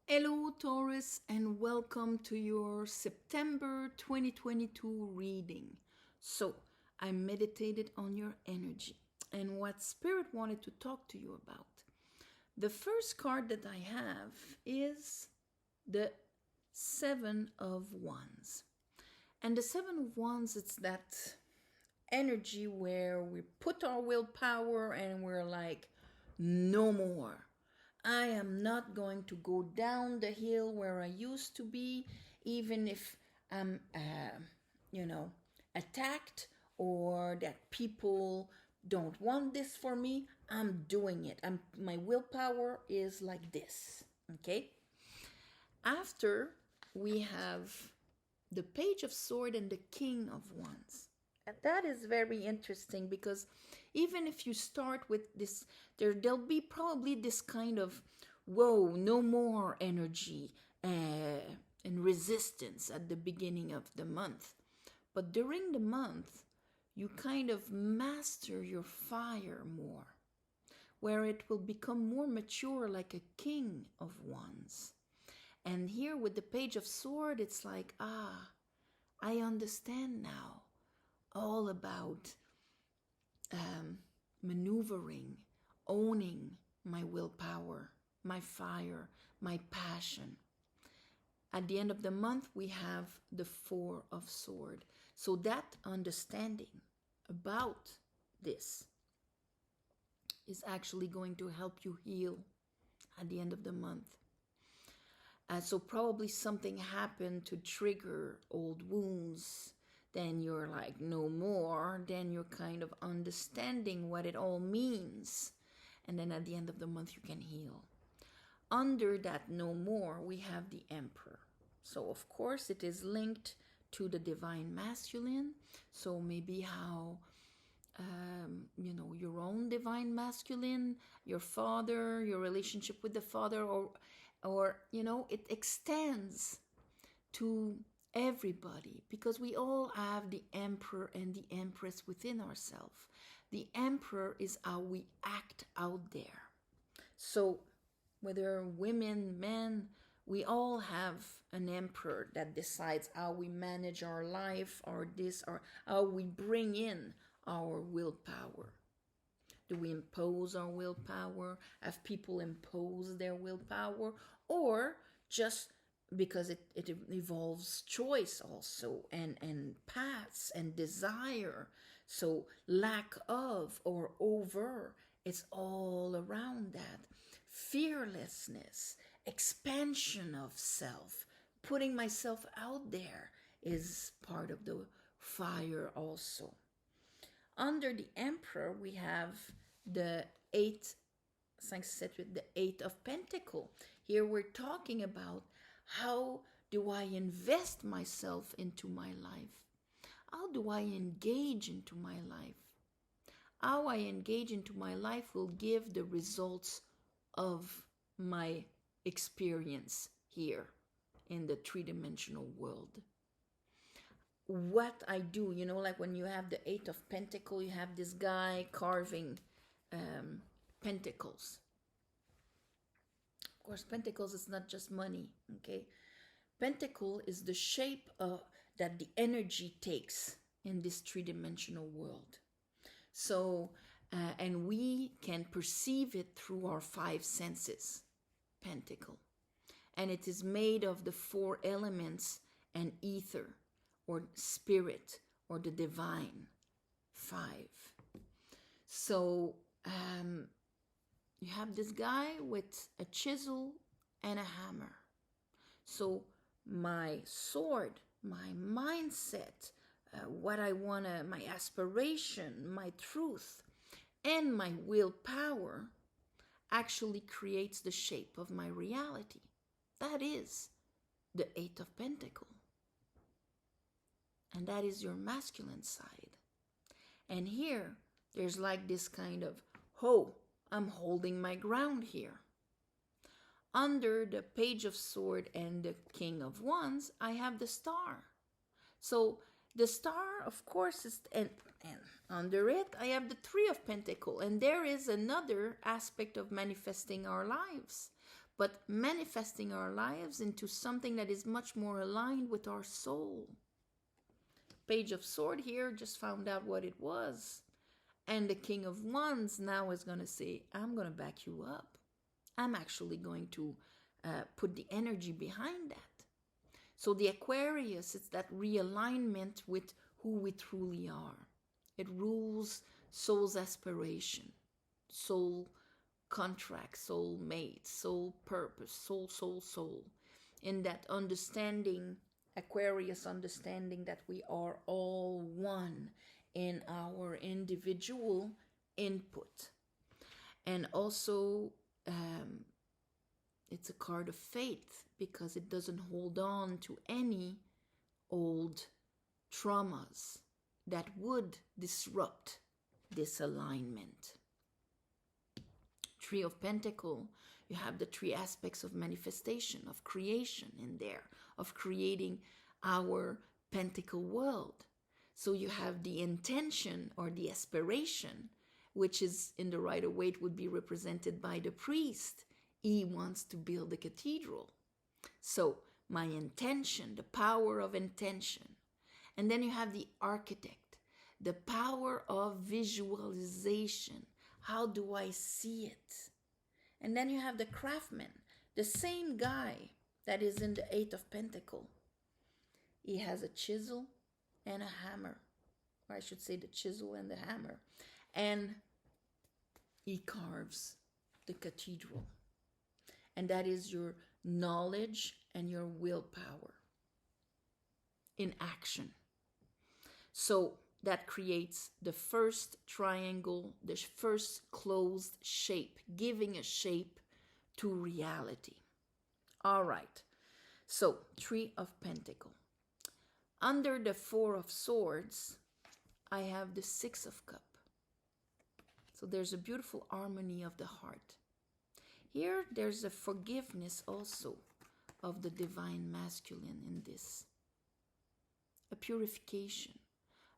Hello, Taurus, and welcome to your September 2022 reading. So, I meditated on your energy and what Spirit wanted to talk to you about. The first card that I have is the Seven of Wands. And the Seven of Wands, it's that energy where we put our willpower and we're like, no more. I am not going to go down the hill where I used to be, even if I'm, attacked or that people don't want this for me. I'm doing it. My willpower is like this. Okay. After we have the Page of Sword and the King of Wands. And that is very interesting because even if you start with this, there'll be probably this kind of whoa, no more energy and resistance at the beginning of the month. But during the month, you kind of master your fire more, where it will become more mature like a king of wands. And here with the Page of Sword, it's like, I understand now all about maneuvering, owning my willpower, my fire, my passion. At the end of the month, we have the Four of Sword. So that understanding about this is actually going to help you heal at the end of the month. So probably something happened to trigger old wounds. Then you're like, no more. Then you're kind of understanding what it all means. And then at the end of the month, you can heal. Under that no more, we have the Emperor. So of course, it is linked to the divine masculine. So maybe how, your own divine masculine, your father, your relationship with the father, or it extends to everybody because we all have the Emperor and the Empress within ourselves. The Emperor is how we act out there. So whether women, men, we all have an emperor that decides how we manage our life or this or how we bring in our willpower. Do we impose our willpower? Have people impose their willpower? Or just because it involves choice also and paths and desire. So lack of or over, it's all around that. Fearlessness, expansion of self, putting myself out there is part of the fire also. Under the Emperor, we have the Eight of Pentacle. Here we're talking about how do I invest myself into my life? How do I engage into my life? How I engage into my life will give the results of my experience here in the three-dimensional world. What I do, like when you have the Eight of Pentacle, you have this guy carving pentacles. Of course, pentacles is not just money, okay? Pentacle is the shape that the energy takes in this three-dimensional world. So, and we can perceive it through our five senses, pentacle. And it is made of the four elements and ether, or spirit, or the divine, five. So, you have this guy with a chisel and a hammer. So my sword, my mindset, what I want to, my aspiration, my truth, and my willpower actually creates the shape of my reality. That is the Eight of Pentacle. And that is your masculine side. And here, there's like this kind of, I'm holding my ground here. Under the Page of Sword and the King of Wands, I have the Star. So the Star, of course, is, and under it, I have the Three of Pentacle. And there is another aspect of manifesting our lives. but manifesting our lives into something that is much more aligned with our soul. Page of Swords here, just found out what it was. And the King of Wands now is going to say, I'm going to back you up. I'm actually going to put the energy behind that. So the Aquarius, it's that realignment with who we truly are. It rules soul's aspiration, soul contract, soul mate, soul purpose, soul. In that understanding, Aquarius understanding that we are all one in our individual input. And also, it's a card of faith because it doesn't hold on to any old traumas that would disrupt this alignment. Tree of Pentacle, you have the three aspects of manifestation, of creation in there, of creating our Pentacle world. So you have the intention or the aspiration, which is in the Rider-Waite would be represented by the priest. He wants to build a cathedral. So my intention, the power of intention. And then you have the architect, the power of visualization. How do I see it? And then you have the craftsman, the same guy that is in the Eight of Pentacle. He has a chisel and a hammer, or I should say the chisel and the hammer. And he carves the cathedral. And that is your knowledge and your willpower in action. So that creates the first triangle, the first closed shape, giving a shape to reality. All right. So, Three of Pentacle. Under the Four of Swords, I have the Six of Cups. So there's a beautiful harmony of the heart. Here, there's a forgiveness also of the divine masculine in this. A purification,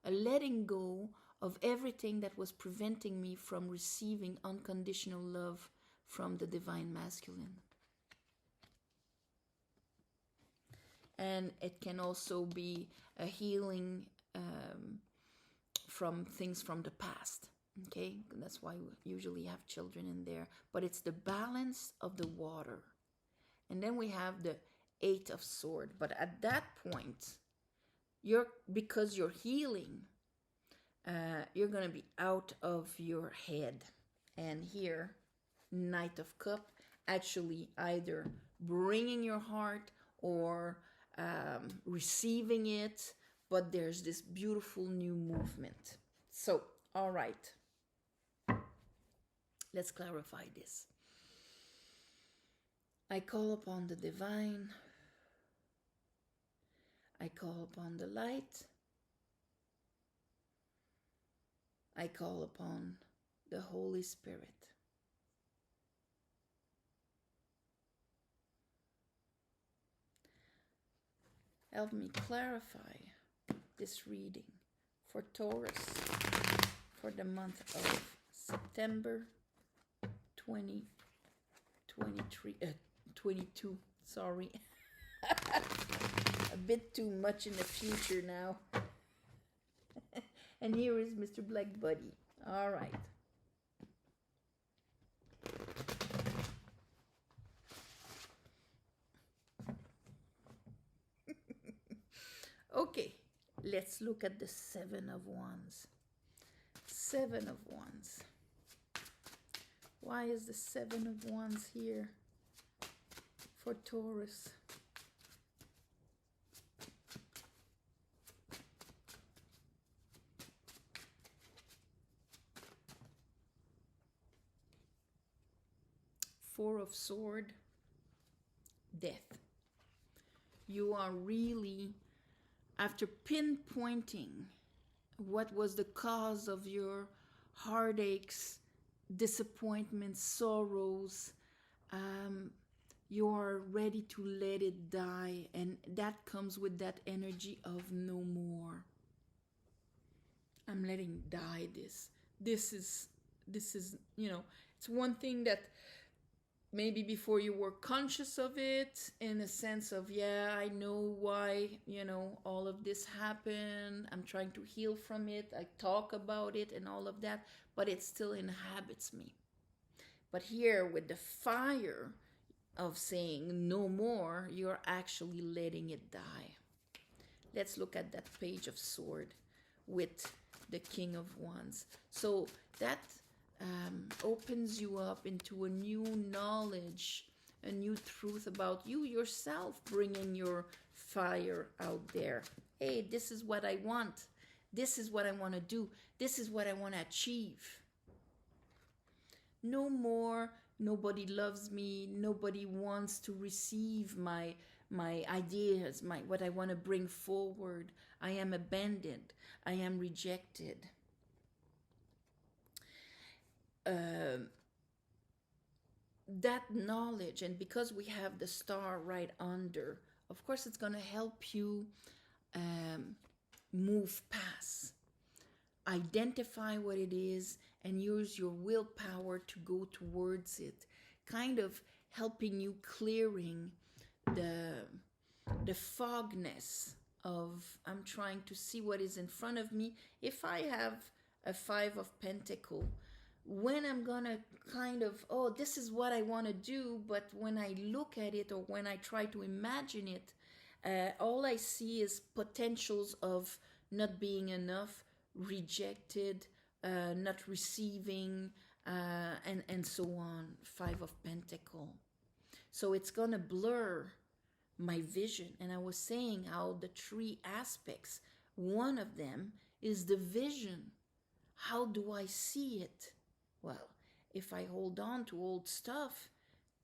a letting go of everything that was preventing me from receiving unconditional love from the divine masculine. And it can also be a healing from things from the past. Okay, that's why we usually have children in there. But it's the balance of the water. And then we have the Eight of Swords. But at that point, because you're healing, you're going to be out of your head. And here, Knight of Cups, actually either bringing your heart or receiving it. But there's this beautiful new movement. So, all right. Let's clarify this. I call upon the divine. I call upon the light. I call upon the Holy Spirit. Help me clarify this reading for Taurus for the month of September 22, sorry. A bit too much in the future now. And here is Mr. Black Buddy. All right. Okay, let's look at the Seven of Wands. Seven of Wands. Why is the Seven of Wands here for Taurus? Four of Swords, death. You are really, after pinpointing what was the cause of your heartaches, disappointments, sorrows, you are ready to let it die, and that comes with that energy of no more. I'm letting die this is, it's one thing that maybe before you were conscious of it, in a sense of, yeah, I know why, all of this happened. I'm trying to heal from it. I talk about it and all of that, but it still inhabits me. But here with the fire of saying no more, you're actually letting it die. Let's look at that page of sword with the King of Wands. So that opens you up into a new knowledge, a new truth about you yourself, bringing your fire out there. Hey, this is what I want. This is what I want to do. This is what I want to achieve. No more, nobody loves me, nobody wants to receive my ideas, what I want to bring forward. I am abandoned. I am rejected. That knowledge, and because we have the star right under, of course it's going to help you move past, identify what it is, and use your willpower to go towards it, kind of helping you clearing the fogness of, I'm trying to see what is in front of me. If I have a 5 of Pentacle, when I'm gonna kind of, oh, this is what I want to do, but when I look at it or when I try to imagine it, all I see is potentials of not being enough, rejected, not receiving, and so on. 5 of Pentacle. So it's gonna blur my vision. And I was saying how the 3 aspects, one of them is the vision. How do I see it? Well, if I hold on to old stuff,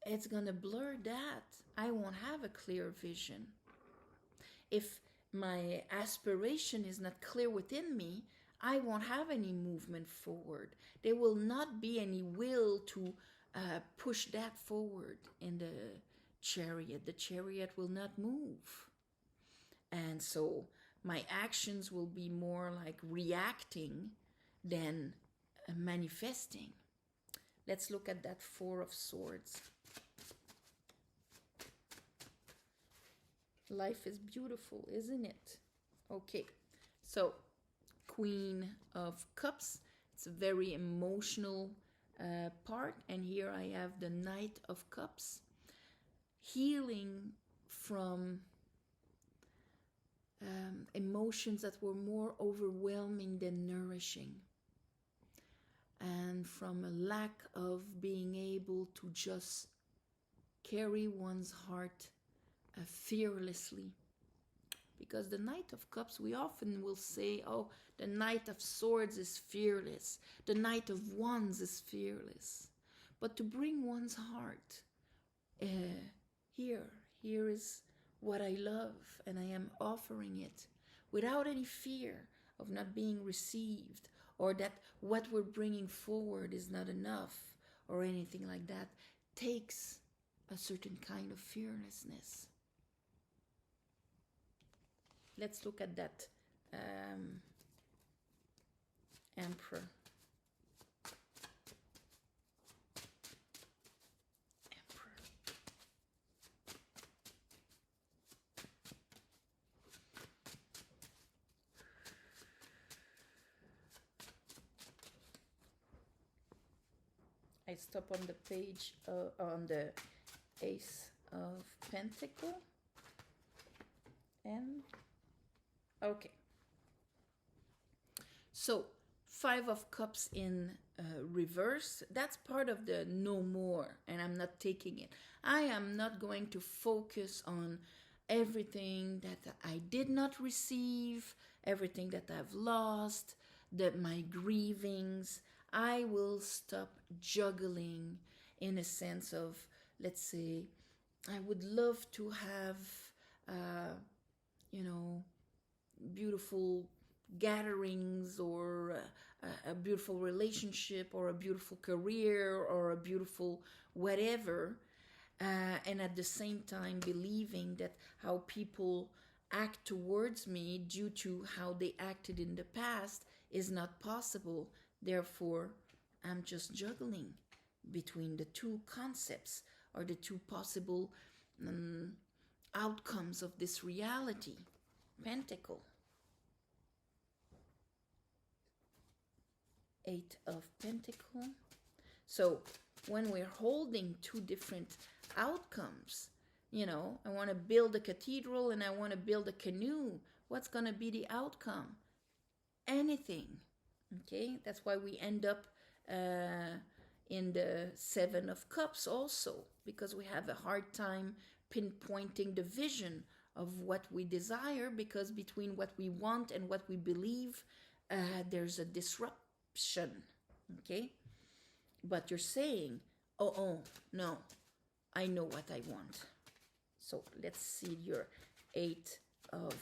it's gonna blur that. I won't have a clear vision. If my aspiration is not clear within me, I won't have any movement forward. There will not be any will to push that forward in the Chariot. The Chariot will not move. And so my actions will be more like reacting than manifesting. Let's look at that 4 of Swords. Life is beautiful, isn't it? Okay, so Queen of Cups. It's a very emotional part. And here I have the Knight of Cups. Healing from emotions that were more overwhelming than nourishing. And from a lack of being able to just carry one's heart fearlessly. Because the Knight of Cups, we often will say, oh, the Knight of Swords is fearless. The Knight of Wands is fearless. But to bring one's heart, here is what I love, and I am offering it without any fear of not being received, or that what we're bringing forward is not enough, or anything like that, takes a certain kind of fearlessness. Let's look at that Emperor. I stop on the page on the Ace of Pentacle, and okay. So 5 of Cups in reverse, that's part of the no more, and I'm not taking it. I am not going to focus on everything that I did not receive, everything that I've lost, my grievings. I will stop juggling in a sense of, let's say, I would love to have, beautiful gatherings, or a beautiful relationship, or a beautiful career, or a beautiful whatever. And at the same time believing that how people act towards me due to how they acted in the past is not possible. Therefore, I'm just juggling between the 2 concepts are the two possible outcomes of this reality. Pentacle. 8 of Pentacle. So when we're holding two different outcomes, you know, I want to build a cathedral and I want to build a canoe. What's going to be the outcome? Anything. Okay, that's why we end up in the 7 of Cups also, because we have a hard time pinpointing the vision of what we desire, because between what we want and what we believe, there's a disruption. Okay, but you're saying, oh, no, I know what I want. So let's see your 8 of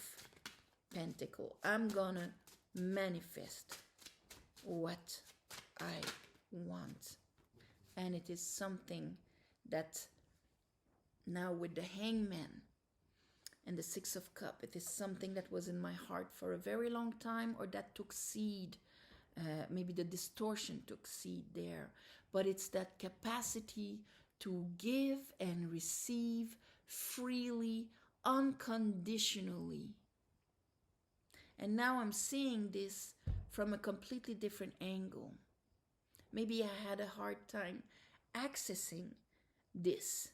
Pentacle. I'm gonna manifest what I want. And it is something that now with the Hangman and the 6 of Cups, it is something that was in my heart for a very long time, or that took seed. Maybe the distortion took seed there. But it's that capacity to give and receive freely, unconditionally. And now I'm seeing this from a completely different angle. Maybe I had a hard time accessing this.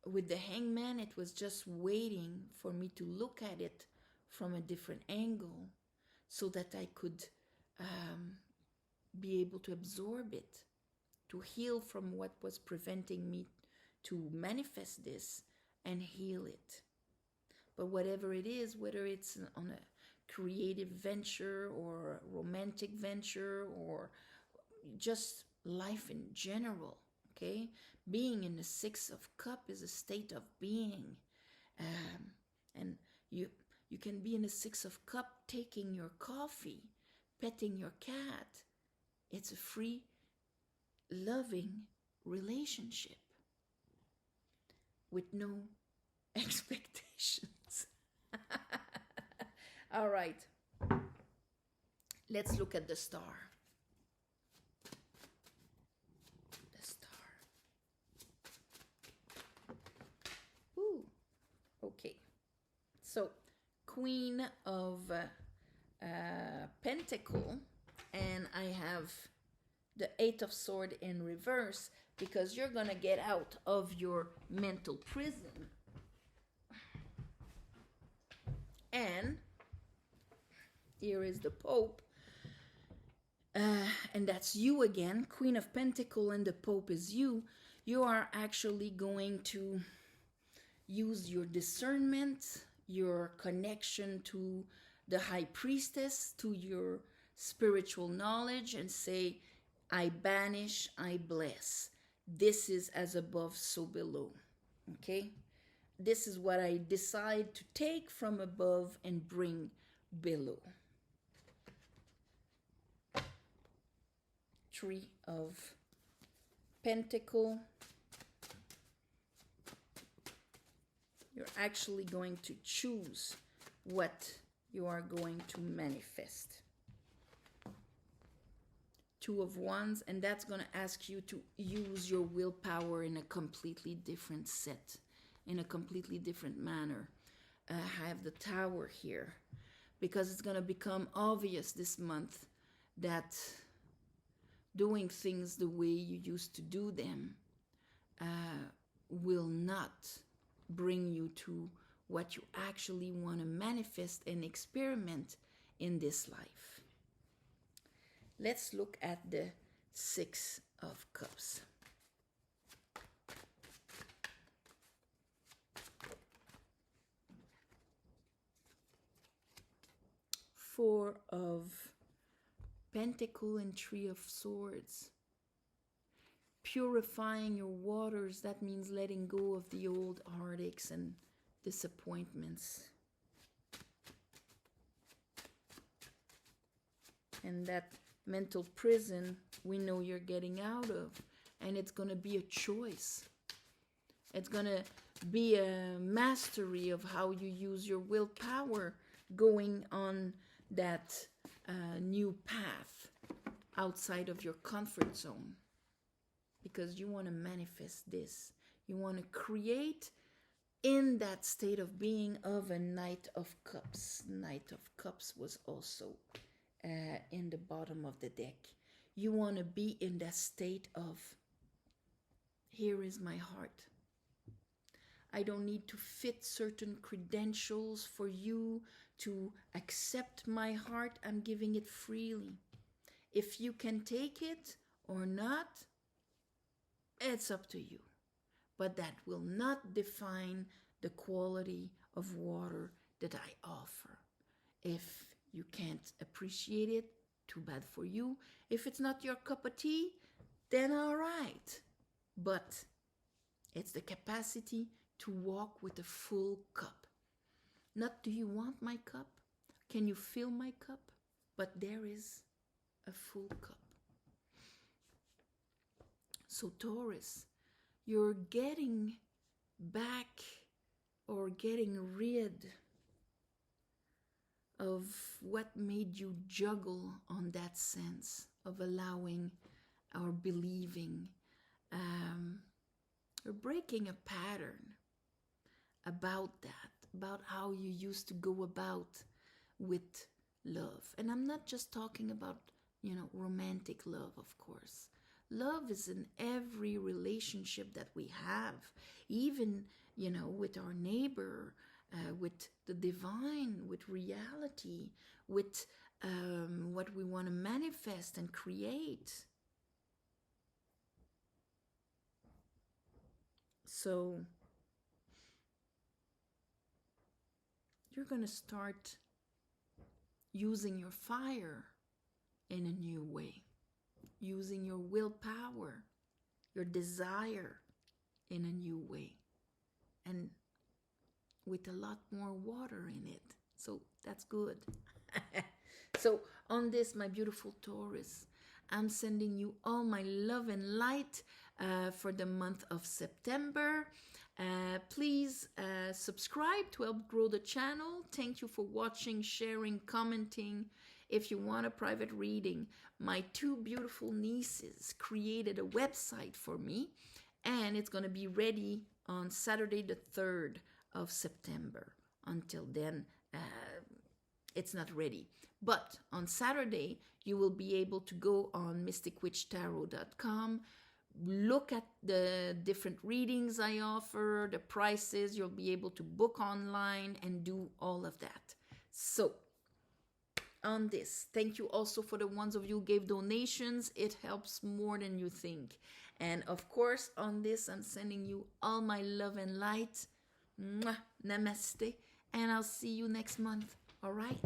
With the Hangman, it was just waiting for me to look at it from a different angle so that I could be able to absorb it, to heal from what was preventing me to manifest this and heal it. But whatever it is, whether it's on a creative venture or a romantic venture or just life in general, okay? Being in the 6 of Cups is a state of being. And you can be in the 6 of Cups taking your coffee, petting your cat. It's a free, loving relationship with no expectations. All right. Let's look at the star. The star. Ooh. Okay. So, Queen of Pentacle, and I have the 8 of Swords in reverse, because you're going to get out of your mental prison. And here is the Pope. And that's you again, Queen of Pentacle, and the Pope is you. You are actually going to use your discernment, your connection to the High Priestess, to your spiritual knowledge, and say, I banish, I bless. This is as above, so below. Okay? This is what I decide to take from above and bring below. 3 of Pentacle. You're actually going to choose what you are going to manifest. 2 of Wands, and that's going to ask you to use your willpower in a completely different set, in a completely different manner. I have the Tower here, because it's going to become obvious this month that doing things the way you used to do them will not bring you to what you actually want to manifest and experiment in this life. Let's look at the 6 of Cups. 4 of Pentacle and 3 of Swords. Purifying your waters, that means letting go of the old heartaches and disappointments. And that mental prison we know you're getting out of. And it's going to be a choice. It's going to be a mastery of how you use your willpower going on that new path outside of your comfort zone. because you want to manifest this. You want to create in that state of being of a Knight of Cups. Knight of Cups was also in the bottom of the deck. You want to be in that state of, here is my heart. I don't need to fit certain credentials for you to accept my heart. I'm giving it freely. If you can take it or not, it's up to you. But that will not define the quality of water that I offer. If you can't appreciate it, too bad for you. If it's not your cup of tea, then all right. But it's the capacity to walk with a full cup. Not, do you want my cup? Can you fill my cup? But there is a full cup. So Taurus, you're getting back or getting rid of what made you juggle on that sense of allowing or believing. You're breaking a pattern about that, about how you used to go about with love. And I'm not just talking about, romantic love, of course. Love is in every relationship that we have, even, with our neighbor, with the divine, with reality, with what we want to manifest and create. So you're going to start using your fire in a new way, using your willpower, your desire in a new way, and with a lot more water in it. So that's good. So on this, my beautiful Taurus, I'm sending you all my love and light for the month of September. Please subscribe to help grow the channel. Thank you for watching, sharing, commenting. If you want a private reading, my two beautiful nieces created a website for me, and it's going to be ready on Saturday the 3rd of September. Until then, it's not ready. But on Saturday, you will be able to go on mysticwitchtarot.com, look at the different readings I offer, the prices. You'll be able to book online and do all of that. So on this, thank you also for the ones of you who gave donations. It helps more than you think. And of course, on this, I'm sending you all my love and light. Mwah, namaste. And I'll see you next month. All right?